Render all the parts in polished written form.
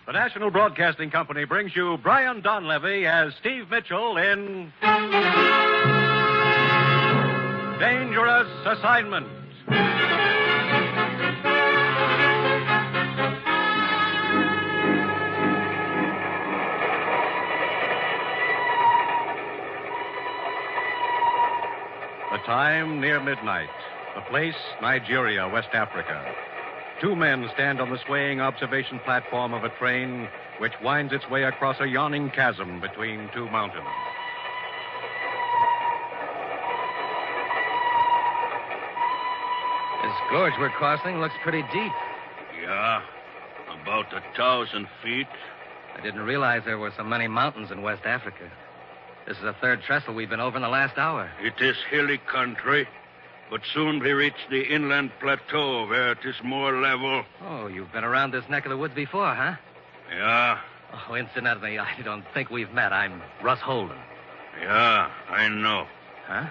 The National Broadcasting Company brings you Brian Donlevy as Steve Mitchell in Dangerous Assignment. The time near midnight. The place, Nigeria, West Africa. Two men stand on the swaying observation platform of a train which winds its way across a yawning chasm between two mountains. This gorge we're crossing looks pretty deep. Yeah, about 1,000 feet. I didn't realize there were so many mountains in West Africa. This is the third trestle we've been over in the last hour. It is hilly country, but soon we reach the inland plateau where it is more level. Oh, you've been around this neck of the woods before, huh? Yeah. Oh, incidentally, I don't think we've met. I'm Russ Holden. Yeah, I know. Huh?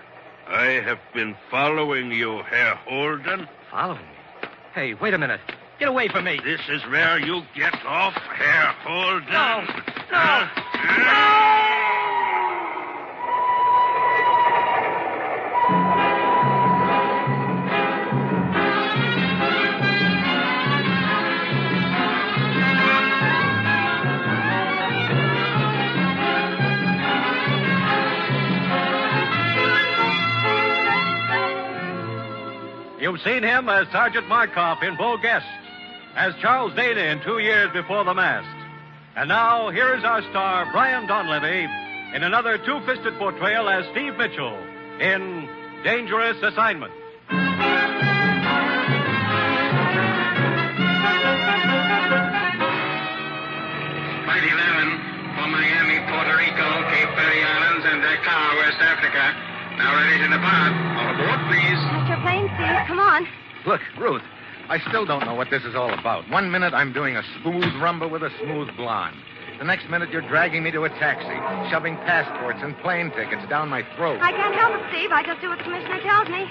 I have been following you, Herr Holden. Following me? Hey, wait a minute. Get away from me. This is where you get off, Herr Holden. No. You've seen him as Sergeant Markoff in Beau Guest, as Charles Dana in 2 Years Before the Mast. And now, here is our star, Brian Donlevy, in another two-fisted portrayal as Steve Mitchell in Dangerous Assignment. Flight 11 for Miami, Puerto Rico, Cape Verde Islands, and Dakar, West Africa. Now ready to depart. All aboard, please. That's your plane, Steve. Come on. Look, Ruth, I still don't know what this is all about. 1 minute I'm doing a smooth rumba with a smooth blonde. The next minute you're dragging me to a taxi, shoving passports and plane tickets down my throat. I can't help it, Steve. I just do what the commissioner tells me.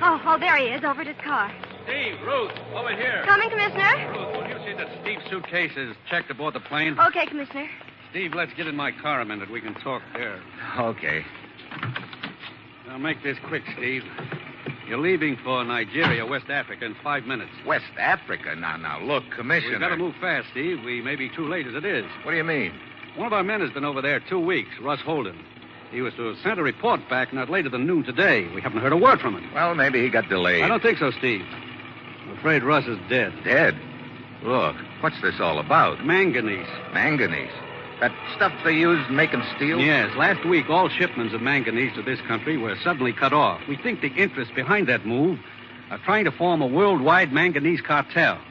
Oh, there he is, over at his car. Steve, Ruth, over here. Coming, Commissioner? Ruth, will you see that Steve's suitcase is checked aboard the plane? Okay, Commissioner. Steve, let's get in my car a minute. We can talk there. Okay. Now, make this quick, Steve. You're leaving for Nigeria, West Africa, in 5 minutes. West Africa? Now, look, Commissioner. We've got to move fast, Steve. We may be too late as it is. What do you mean? One of our men has been over there 2 weeks, Russ Holden. He was to have sent a report back not later than noon today. We haven't heard a word from him. Well, maybe he got delayed. I don't think so, Steve. I'm afraid Russ is dead. Dead? Look, what's this all about? Manganese. Manganese? That stuff they use making steel? Yes, last week all shipments of manganese to this country were suddenly cut off. We think the interests behind that move are trying to form a worldwide manganese cartel.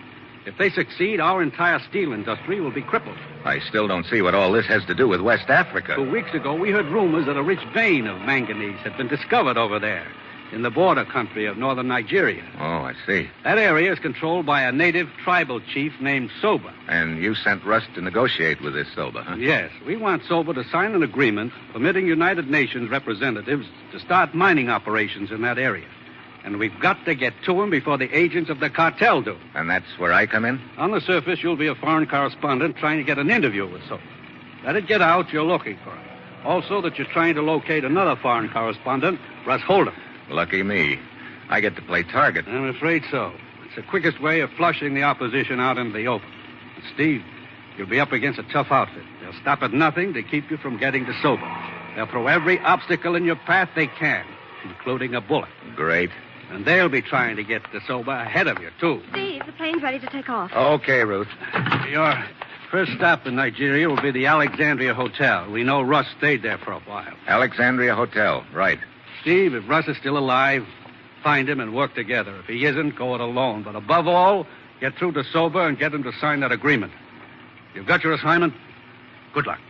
If they succeed, our entire steel industry will be crippled. I still don't see what all this has to do with West Africa. 2 weeks ago, we heard rumors that a rich vein of manganese had been discovered over there in the border country of northern Nigeria. Oh, I see. That area is controlled by a native tribal chief named Soba. And you sent Russ to negotiate with this Soba, huh? Yes, we want Soba to sign an agreement permitting United Nations representatives to start mining operations in that area. And we've got to get to him before the agents of the cartel do. And that's where I come in? On the surface, you'll be a foreign correspondent trying to get an interview with Soba. Let it get out you're looking for him. Also that you're trying to locate another foreign correspondent, Russ Holden. Lucky me. I get to play target. I'm afraid so. It's the quickest way of flushing the opposition out into the open. And Steve, you'll be up against a tough outfit. They'll stop at nothing to keep you from getting to Soba. They'll throw every obstacle in your path they can, including a bullet. Great. And they'll be trying to get to Soba ahead of you, too. Steve, the plane's ready to take off. Okay, Ruth. Your first stop in Nigeria will be the Alexandria Hotel. We know Russ stayed there for a while. Alexandria Hotel, right. Steve, if Russ is still alive, find him and work together. If he isn't, go it alone. But above all, get through to Soba and get him to sign that agreement. You've got your assignment. Good luck.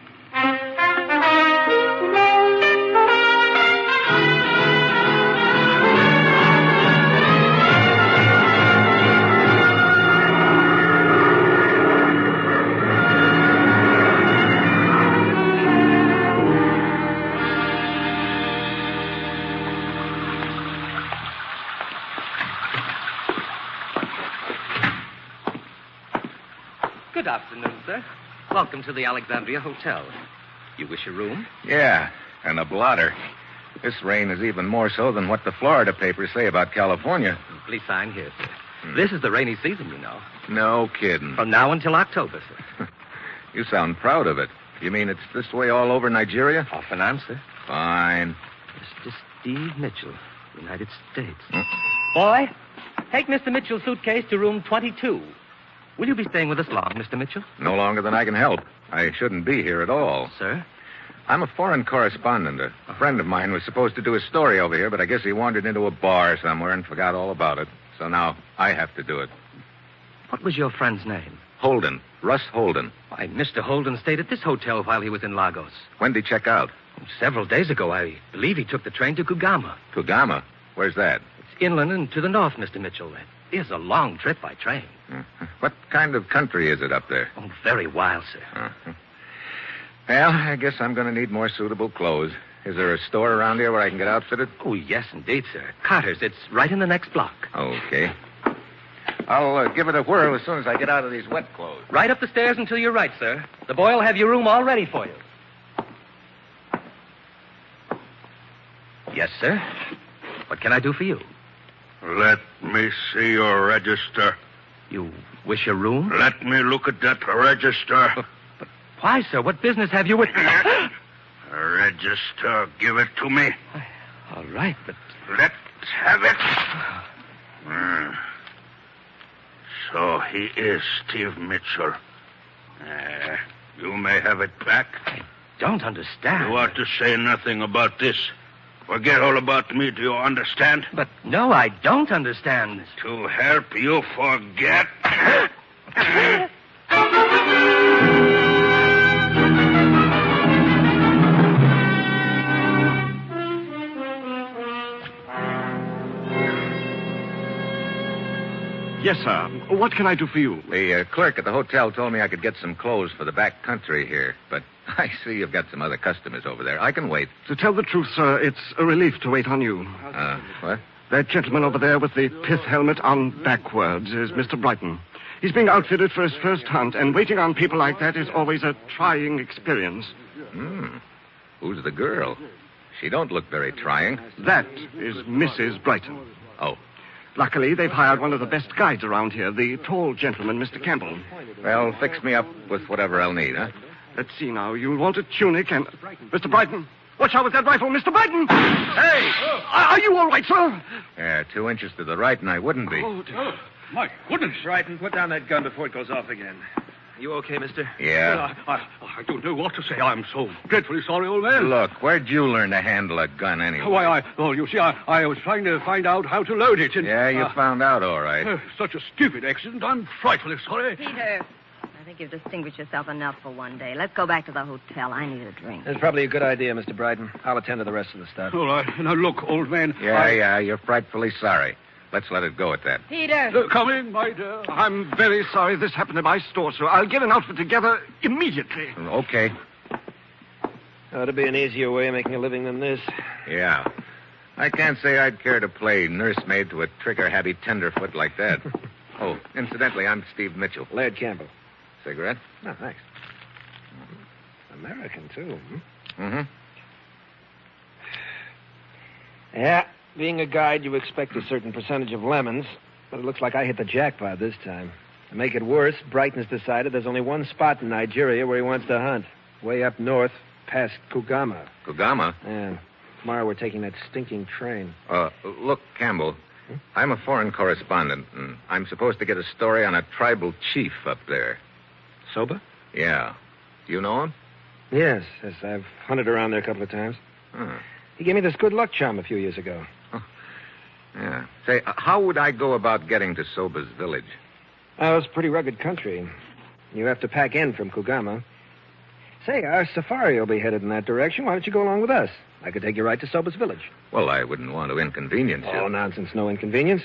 Good afternoon, sir. Welcome to the Alexandria Hotel. You wish a room? Yeah, and a blotter. This rain is even more so than what the Florida papers say about California. Please sign here, sir. This is the rainy season, you know. No kidding. From now until October, sir. You sound proud of it. You mean it's this way all over Nigeria? Off and on, sir. Fine. Mr. Steve Mitchell, United States. Boy, take Mr. Mitchell's suitcase to room 22. Will you be staying with us long, Mr. Mitchell? No longer than I can help. I shouldn't be here at all. Sir? I'm a foreign correspondent. A friend of mine was supposed to do a story over here, but I guess he wandered into a bar somewhere and forgot all about it. So now I have to do it. What was your friend's name? Holden. Russ Holden. Why, Mr. Holden stayed at this hotel while he was in Lagos. When did he check out? Several days ago, I believe he took the train to Kugama. Kugama? Where's that? It's inland and to the north, Mr. Mitchell. It is a long trip by train. What kind of country is it up there? Oh, very wild, sir. Well, I guess I'm going to need more suitable clothes. Is there a store around here where I can get outfitted? Oh, yes, indeed, sir. Carter's. It's right in the next block. Okay. I'll give it a whirl as soon as I get out of these wet clothes. Right up the stairs and to your right, sir. The boy will have your room all ready for you. Yes, sir. What can I do for you? Let me see your register. You wish a room? Let me look at that register. But why, sir? What business have you with... Register. Give it to me. All right, but... Let's have it. So he is Steve Mitchell. You may have it back. I don't understand. You ought to say nothing about this. Forget all about me, do you understand? But no, I don't understand. To help you forget. Yes, sir. What can I do for you? The clerk at the hotel told me I could get some clothes for the back country here, but I see you've got some other customers over there. I can wait. To tell the truth, sir, it's a relief to wait on you. What? That gentleman over there with the pith helmet on backwards is Mr. Brighton. He's being outfitted for his first hunt, and waiting on people like that is always a trying experience. Who's the girl? She don't look very trying. That is Mrs. Brighton. Oh. Luckily, they've hired one of the best guides around here, the tall gentleman, Mr. Campbell. Well, fix me up with whatever I'll need, huh? Let's see now. You'll want a tunic and... Mr. Brighton! Watch out with that rifle, Mr. Brighton! Hey! Are you all right, sir? Yeah, 2 inches to the right, and I wouldn't be. Oh, dear. My goodness. Brighton, put down that gun before it goes off again. You okay, mister? Yeah. I don't know what to say. I'm so dreadfully sorry, old man. Look, where'd you learn to handle a gun anyway? Why, you see, I was trying to find out how to load it. And, Yeah, you found out all right. Such a stupid accident. I'm frightfully sorry. Peter, I think you've distinguished yourself enough for one day. Let's go back to the hotel. I need a drink. That's probably a good idea, Mr. Brighton. I'll attend to the rest of the stuff. All right. Now, look, old man. Yeah, you're frightfully sorry. Let's let it go at that. Peter! Come in, my dear. I'm very sorry this happened in my store, sir. I'll get an outfit together immediately. Okay. Ought to be an easier way of making a living than this. Yeah. I can't say I'd care to play nursemaid to a trigger-happy tenderfoot like that. Oh, incidentally, I'm Steve Mitchell. Laird Campbell. Cigarette? Oh, thanks. American, too. Mm-hmm. Yeah, being a guide, you expect a certain percentage of lemons, but it looks like I hit the jackpot this time. To make it worse, Brighton's decided there's only one spot in Nigeria where he wants to hunt. Way up north, past Kugama. Kugama? Yeah. Tomorrow we're taking that stinking train. Look, Campbell, I'm a foreign correspondent, and I'm supposed to get a story on a tribal chief up there. Soba? Yeah. You know him? Yes, I've hunted around there a couple of times. Huh. He gave me this good luck charm a few years ago. Yeah. Say, how would I go about getting to Soba's village? Oh, it's pretty rugged country. You have to pack in from Kugama. Say, our safari will be headed in that direction. Why don't you go along with us? I could take you right to Soba's village. Well, I wouldn't want to inconvenience you. Oh, nonsense. No inconvenience.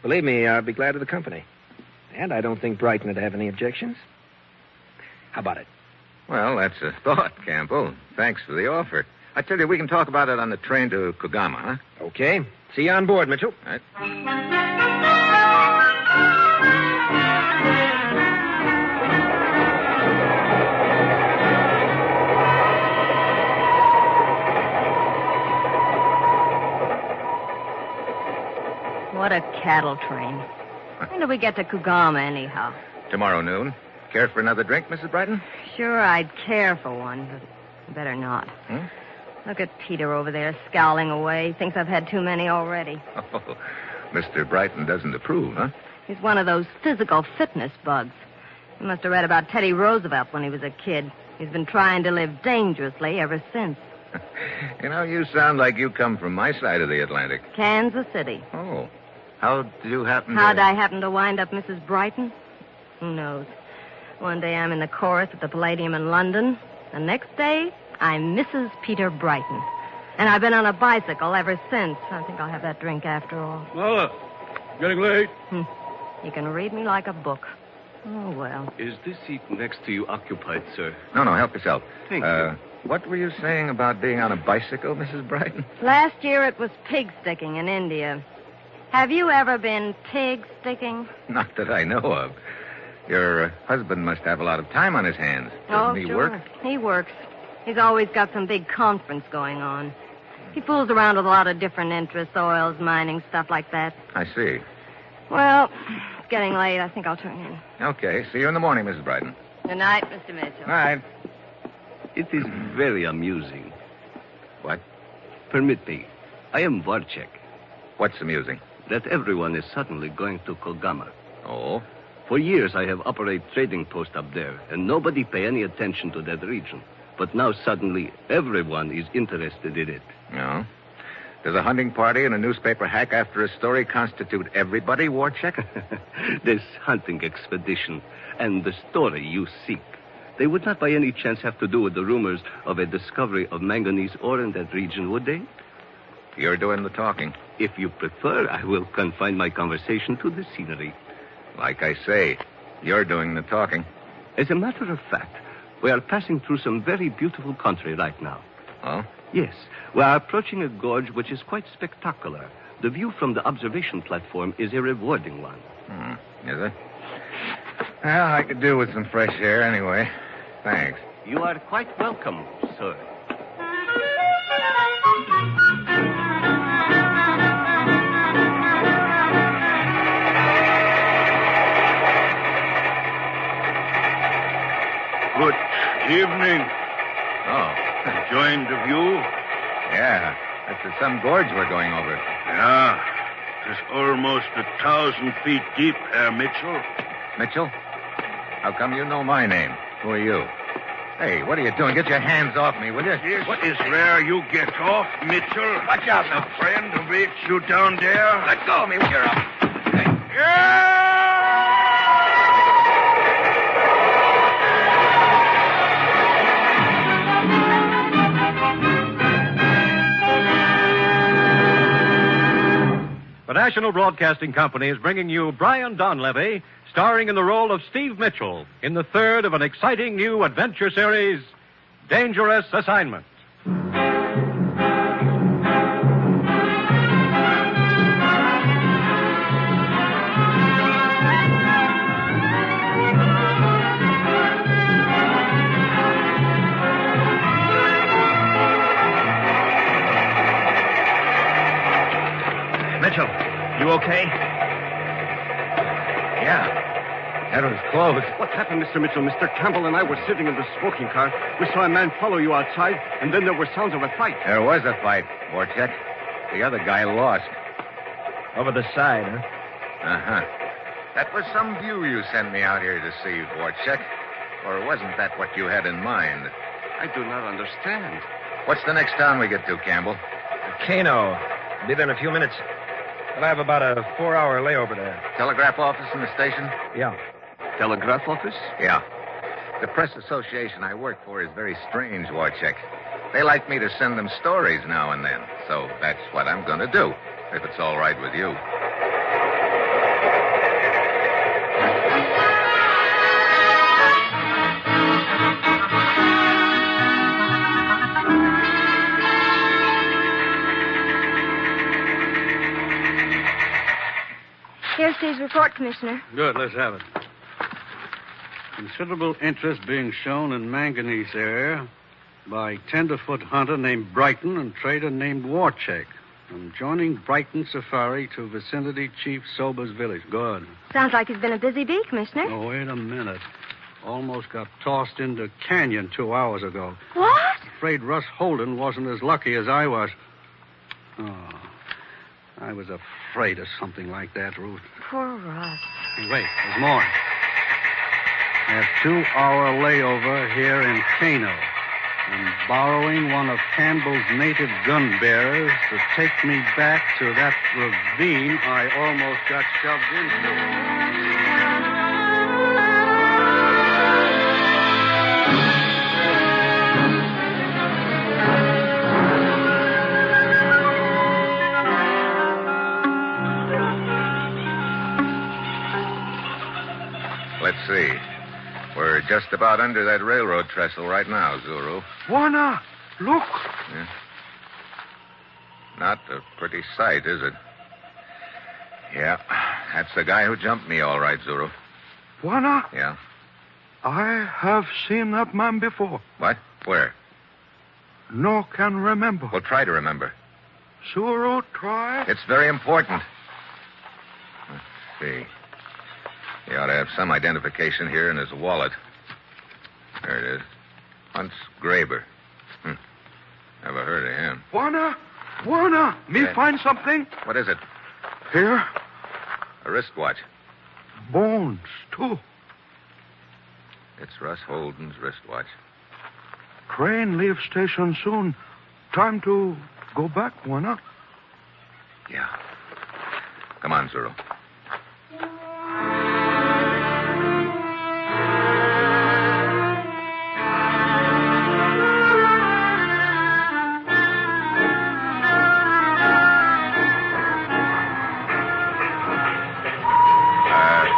Believe me, I'll be glad of the company. And I don't think Brighton would have any objections. How about it? Well, that's a thought, Campbell. Thanks for the offer. I tell you, we can talk about it on the train to Kugama, huh? Okay. See you on board, Mitchell. All right. cattle train. When do we get to Kugama, anyhow? Tomorrow noon. Care for another drink, Mrs. Brighton? Sure, I'd care for one, but better not. Hmm? Look at Peter over there scowling away. Thinks I've had too many already. Oh, Mr. Brighton doesn't approve, huh? He's one of those physical fitness bugs. He must have read about Teddy Roosevelt when he was a kid. He's been trying to live dangerously ever since. You know, you sound like you come from my side of the Atlantic. Kansas City. Oh. How did you happen to... How'd I happen to wind up Mrs. Brighton? Who knows? One day I'm in the chorus at the Palladium in London. The next day, I'm Mrs. Peter Brighton. And I've been on a bicycle ever since. I think I'll have that drink after all. Lola, getting late. You can read me like a book. Oh, well. Is this seat next to you occupied, sir? No, help yourself. Thank you. What were you saying about being on a bicycle, Mrs. Brighton? Last year it was pig sticking in India. Have you ever been pig sticking? Not that I know of. Your husband must have a lot of time on his hands. Doesn't he sure. work? He works. He's always got some big conference going on. He fools around with a lot of different interests, oils, mining, stuff like that. I see. Well, it's getting late. I think I'll turn in. Okay. See you in the morning, Mrs. Brighton. Good night, Mr. Mitchell. All right. It is very amusing. What? Permit me. I am Warchek. What's amusing? That everyone is suddenly going to Kogama. Oh? For years, I have operated trading post up there, and nobody pay any attention to that region. But now, suddenly, everyone is interested in it. No. Does a hunting party and a newspaper hack after a story constitute everybody, Warchek? This hunting expedition and the story you seek, they would not by any chance have to do with the rumors of a discovery of manganese ore in that region, would they? You're doing the talking. If you prefer, I will confine my conversation to the scenery. Like I say, you're doing the talking. As a matter of fact, we are passing through some very beautiful country right now. Oh? Yes. We are approaching a gorge which is quite spectacular. The view from the observation platform is a rewarding one. Is it? Well, I could do with some fresh air anyway. Thanks. You are quite welcome, sir. Good evening. Oh. Enjoying the view? Yeah. That's some gorge we're going over. Yeah. It's almost 1,000 feet deep, Herr Mitchell. Mitchell? How come you know my name? Who are you? Hey, what are you doing? Get your hands off me, will you? What is where you get off, Mitchell? Watch out now. A friend waits you down there. Let go of me when you're up. Hey. The National Broadcasting Company is bringing you Brian Donlevy, starring in the role of Steve Mitchell, in the third of an exciting new adventure series, Dangerous Assignment. Mitchell, you okay? Yeah. That was close. What happened, Mr. Mitchell? Mr. Campbell and I were sitting in the smoking car. We saw a man follow you outside, and then there were sounds of a fight. There was a fight, Warchek. The other guy lost. Over the side, huh? Uh-huh. That was some view you sent me out here to see, Warchek. Or wasn't that what you had in mind? I do not understand. What's the next town we get to, Campbell? Kano. Be there in a few minutes. I'll have about a 4-hour layover there. Telegraph office in the station? Yeah. Telegraph office? Yeah. The press association I work for is very strange, Warchek. They like me to send them stories now and then. So that's what I'm going to do, if it's all right with you. Here's Steve's report, Commissioner. Good, let's have it. Considerable interest being shown in manganese area by tenderfoot hunter named Brighton and trader named Warchek. From joining Brighton Safari to vicinity Chief Sober's village. Good. Sounds like it's been a busy bee, Commissioner. Oh, wait a minute. Almost got tossed into Canyon 2 hours ago. What? Afraid Russ Holden wasn't as lucky as I was. Oh, I was afraid of something like that, Ruth. Poor Russ. Hey, wait, there's more. A 2-hour layover here in Kano. I'm borrowing one of Campbell's native gun bearers to take me back to that ravine I almost got shoved into. Let's see. We're just about under that railroad trestle right now, Zuru. Juana, look. Yeah. Not a pretty sight, is it? Yeah, that's the guy who jumped me, all right, Zuru. Juana, Yeah. I have seen that man before. What? Where? No can remember. Well, try to remember. Zuru, try. It's very important. Let's see. He ought to have some identification here in his wallet. There it is. Hunts Graber. Never heard of him. Juana, me Yeah. find something. What is it? Here, A wristwatch. bones, too. It's Russ Holden's wristwatch. Train leaves station soon. Time to go back, Juana. Yeah. Come on, Zuru.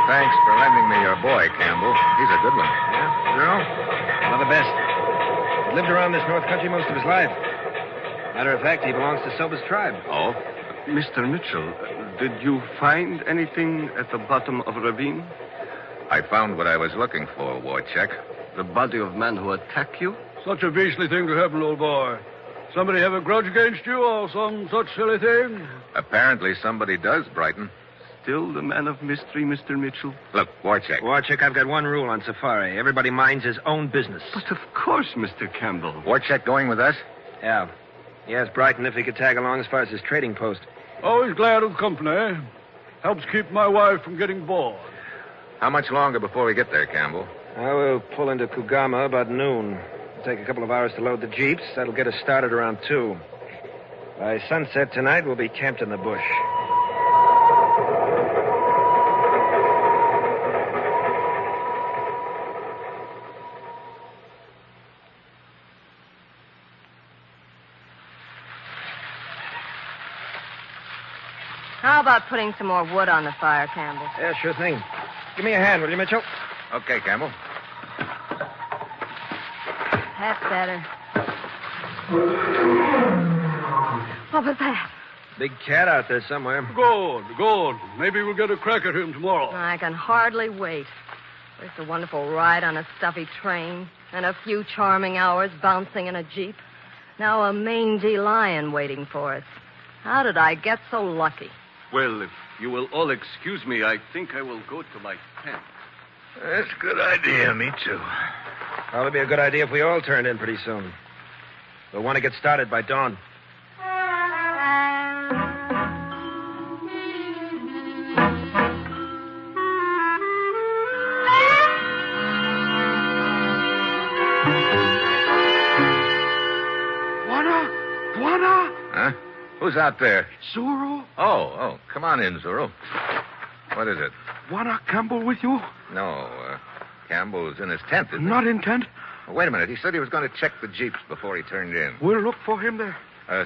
Thanks for lending me your boy, Campbell. He's a good one. Yeah? Zero? One of the best. He lived around this north country most of his life. Matter of fact, he belongs to Sober's tribe. Oh? Mr. Mitchell, did you find anything at the bottom of a ravine? I found what I was looking for, Warcheck. The body of man who attacked you? Such a beastly thing to happen, old boy. Somebody have a grudge against you or some such silly thing? Apparently somebody does, Brighton. Still the man of mystery, Mr. Mitchell? Look, Warcheck. Warchick, I've got one rule on safari. Everybody minds his own business. But of course, Mr. Campbell. Warcheck going with us? Yeah. He asked Brighton if he could tag along as far as his trading post. Always glad of company. Helps keep my wife from getting bored. How much longer before we get there, Campbell? I will pull into Kugama about noon. It'll take a couple of hours to load the jeeps. That'll get us started around 2. By sunset tonight, we'll be camped in the bush. How about putting some more wood on the fire, Campbell? Yeah, sure thing. Give me a hand, will you, Mitchell? Okay, Campbell. That's better. What was that? Big cat out there somewhere. Good. Maybe we'll get a crack at him tomorrow. I can hardly wait. First a wonderful ride on a stuffy train, and a few charming hours bouncing in a jeep. Now a mangy lion waiting for us. How did I get so lucky? Well, if you will all excuse me, I think I will go to my tent. That's a good idea. Me too. Probably be a good idea if we all turned in pretty soon. We'll want to get started by dawn. Juana! Huh? Who's out there? Zuru? Oh, come on in, Zuru. What is it? Juana Campbell with you? No, Campbell's in his tent, isn't Not in tent. he? Wait a minute. He said he was going to check the jeeps before he turned in. We'll look for him there.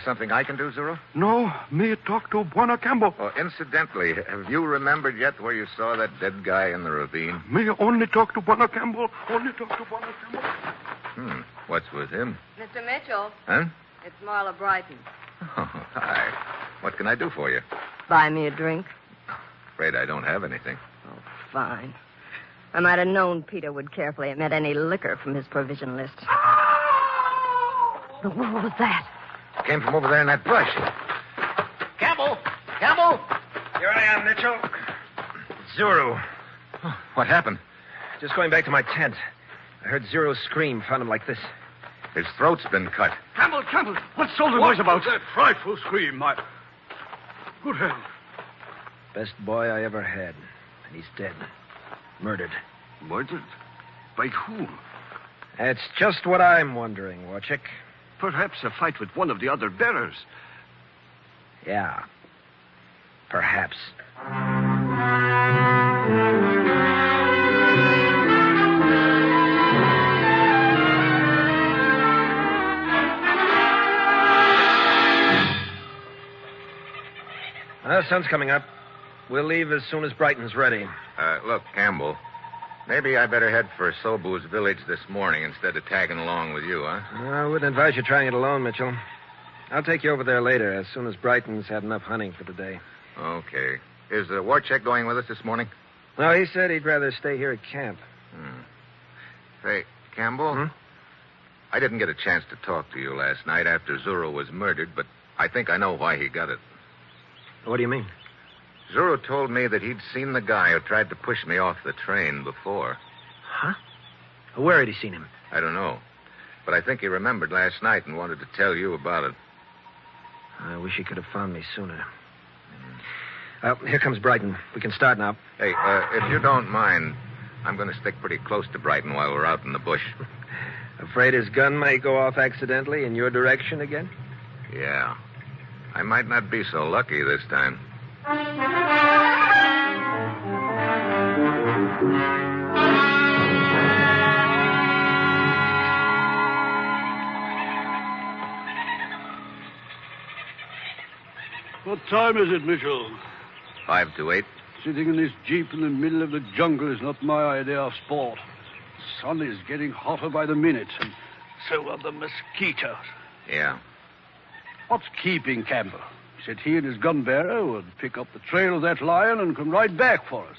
Something I can do, Zuru? No, me talk to Juana Campbell. Oh, incidentally, have you remembered yet where you saw that dead guy in the ravine? Me only talk to Juana Campbell. Only talk to Juana Campbell. What's with him? Mr. Mitchell, Huh? it's Marla Brighton. Oh, hi. What can I do for you? Buy me a drink. Afraid I don't have anything. Oh, fine. I might have known Peter would carefully omit any liquor from his provision list. But what was that? Came from over there in that brush. am, Mitchell. Zuru. What happened? Just going back to my tent. I heard Zuru scream, found him like this. His throat's been cut. Campbell, what's all the noise about? That frightful scream, Good heavens. Best boy I ever had. And he's dead. Murdered. Murdered? By whom? That's just what I'm wondering, Warchick. Perhaps a fight with one of the other bearers. Yeah. Perhaps. Sun's coming up. We'll leave as soon as Brighton's ready. Look, Campbell, maybe I better head for Sobu's village this morning instead of tagging along with you, huh? I wouldn't advise you trying it alone, Mitchell. I'll take you over there later, as soon as Brighton's had enough hunting for the day. Okay. Is Warchick going with us this morning? No, he said he'd rather stay here at camp. Hey, Campbell? I didn't get a chance to talk to you last night after Zuru was murdered, but I think I know why he got it. What do you mean? Zuru told me that he'd seen the guy who tried to push me off the train before. Huh? Where had he seen him? I don't know. But I think he remembered last night and wanted to tell you about it. I wish he could have found me sooner. Here comes Brighton. We can start now. Hey, if you don't mind, I'm going to stick pretty close to Brighton while we're out in the bush. Afraid his gun might go off accidentally in your direction again? Yeah. I might not be so lucky this time. What time is it, Mitchell? 5 to 8. Sitting in this jeep in the middle of the jungle is not my idea of sport. The sun is getting hotter by the minute, and so are the mosquitoes. Yeah. What's keeping Campbell? He said he and his gun bearer would pick up the trail of that lion and come right back for us.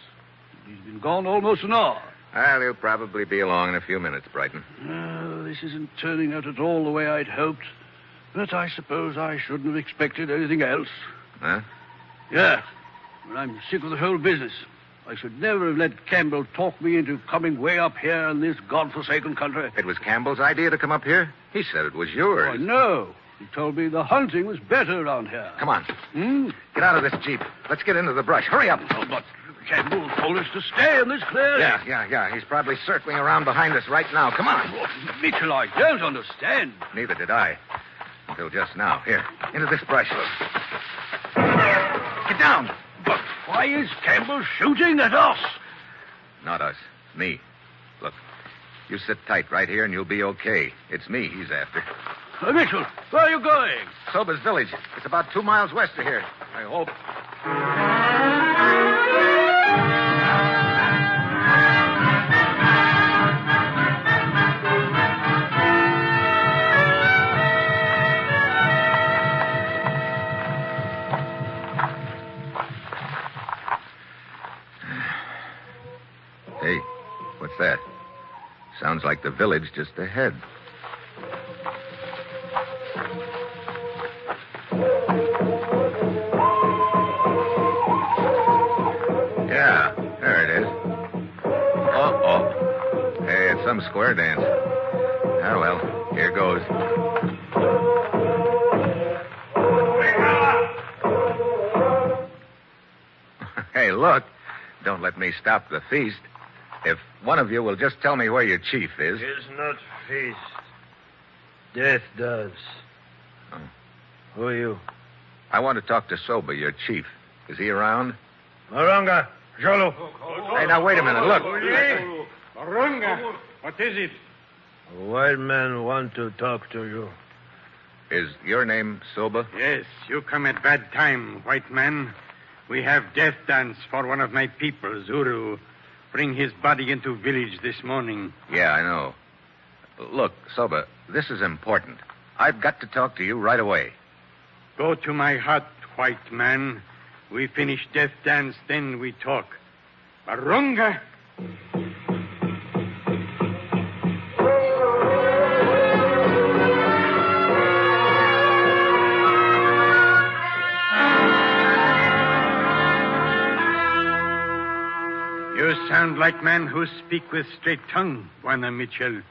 He's been gone almost an hour. Well, he'll probably be along in a few minutes, Brighton. This isn't turning out at all the way I'd hoped. But I suppose I shouldn't have expected anything else. Huh? Yeah. Well, I'm sick of the whole business. I should never have let Campbell talk me into coming way up here in this godforsaken country. It was Campbell's idea to come up here? He said it was yours. Oh, no. He told me the hunting was better around here. Come on. Get out of this jeep. Let's get into the brush. Hurry up. Oh, but Campbell told us to stay in this clearing. Yeah. He's probably circling around behind us right now. Come on. Oh, Mitchell, I don't understand. Neither did I. Until just now. Here, into this brush. Get down. But why is Campbell shooting at us? Not us. Me. Look, you sit tight right here and you'll be okay. It's me he's after. Mitchell, where are you going? Soba's village. It's about 2 miles west of here. I hope. Hey, what's that? Sounds like the village just ahead. Yeah, there it is. Uh-oh. Hey, it's some square dance. Ah, well, here goes. Hey, look. Don't let me stop the feast. If one of you will just tell me where your chief is. Is not feast. Death does. Oh. Who are you? I want to talk to Soba, your chief. Is he around? Maranga, Jolo. Hey, now, wait a minute. Look. Maranga, what is it? A white man want to talk to you. Is your name Soba? Yes, you come at bad time, white man. We have death dance for one of my people, Zuru. Bring his body into village this morning. Yeah, I know. Look, Soba, this is important. I've got to talk to you right away. Go to my hut, white man. We finish death dance, then we talk. Barunga! sound like men who speak with straight tongue, Buena Mitchell.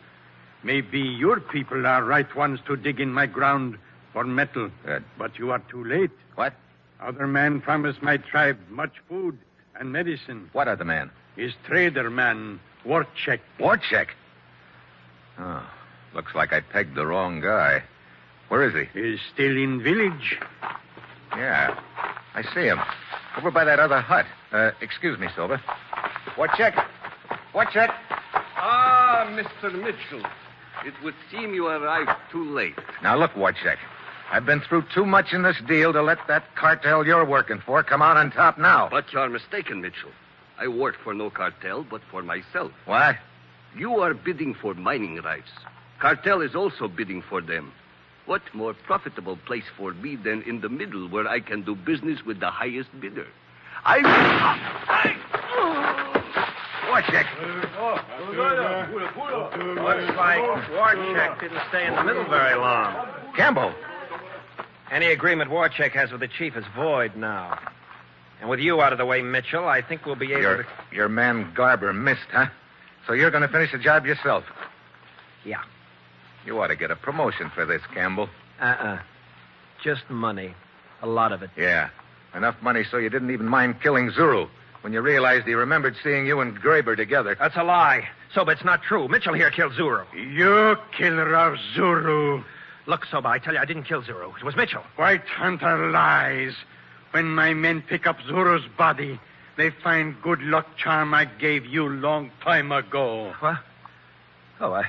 Maybe your people are right ones to dig in my ground for metal. Good. But you are too late. What? Other man promised my tribe much food and medicine. What other man? His trader man, Warchek. Warchek? Oh, looks like I pegged the wrong guy. Where is he? He's still in village. Yeah, I see him. Over by that other hut. Excuse me, Silver. Warchek. Warchek. Ah, Mr. Mitchell. It would seem you arrived too late. Now, look, Warchek. I've been through too much in this deal to let that cartel you're working for come out on top now. But you're mistaken, Mitchell. I work for no cartel, but for myself. What? You are bidding for mining rights. Cartel is also bidding for them. What more profitable place for me than in the middle where I can do business with the highest bidder? Warchek. Looks like Warchek didn't stay in the middle very long. Campbell. Any agreement Warchek has with the chief is void now. And with you out of the way, Mitchell, I think we'll be able to... Your man Garber missed, huh? So you're going to finish the job yourself? Yeah. You ought to get a promotion for this, Campbell. Just money. A lot of it. Yeah. Enough money so you didn't even mind killing Zuru when you realized he remembered seeing you and Graber together. That's a lie. Soba, it's not true. Mitchell here killed Zuru. You killer of Zuru. Look, Soba, I tell you, I didn't kill Zuru. It was Mitchell. White Hunter lies. When my men pick up Zuru's body, they find good luck charm I gave you long time ago. What? Oh,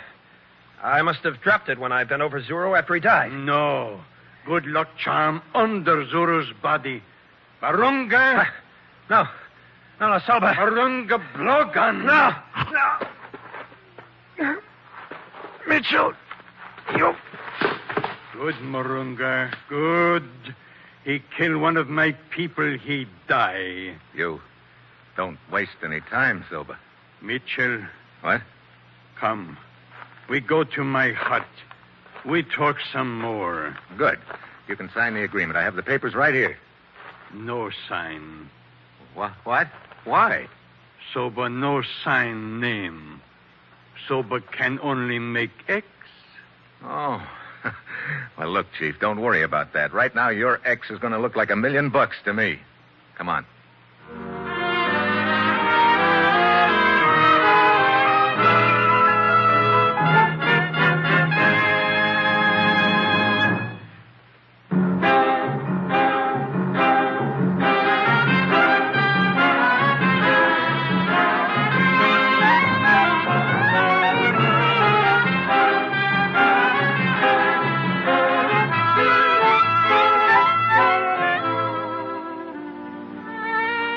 I must have dropped it when I bent over Zuru after he died. No. Good luck charm under Zuru's body. Barunga? No, Soba. Barunga blowgun. No. Mitchell, you... Good, Marunga. Good. He killed one of my people, he die. You don't waste any time, Silva. Mitchell. What? Come. We go to my hut. We talk some more. Good. You can sign the agreement. I have the papers right here. No sign. What? Why? Soba no sign name. Soba can only make X. Oh. Well, look, Chief, don't worry about that. Right now, your X is going to look like $1 million to me. Come on.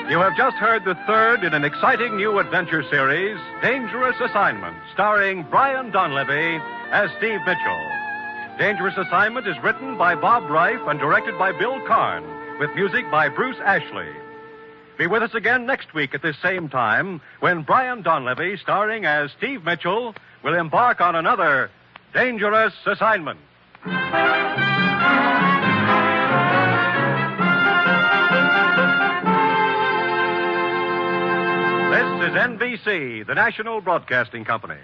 You have just heard the third in an exciting new adventure series, Dangerous Assignment, starring Brian Donlevy as Steve Mitchell. Dangerous Assignment is written by Bob Reif and directed by Bill Karn, with music by Bruce Ashley. Be with us again next week at this same time when Brian Donlevy, starring as Steve Mitchell, will embark on another Dangerous Assignment. This is NBC, the national broadcasting company.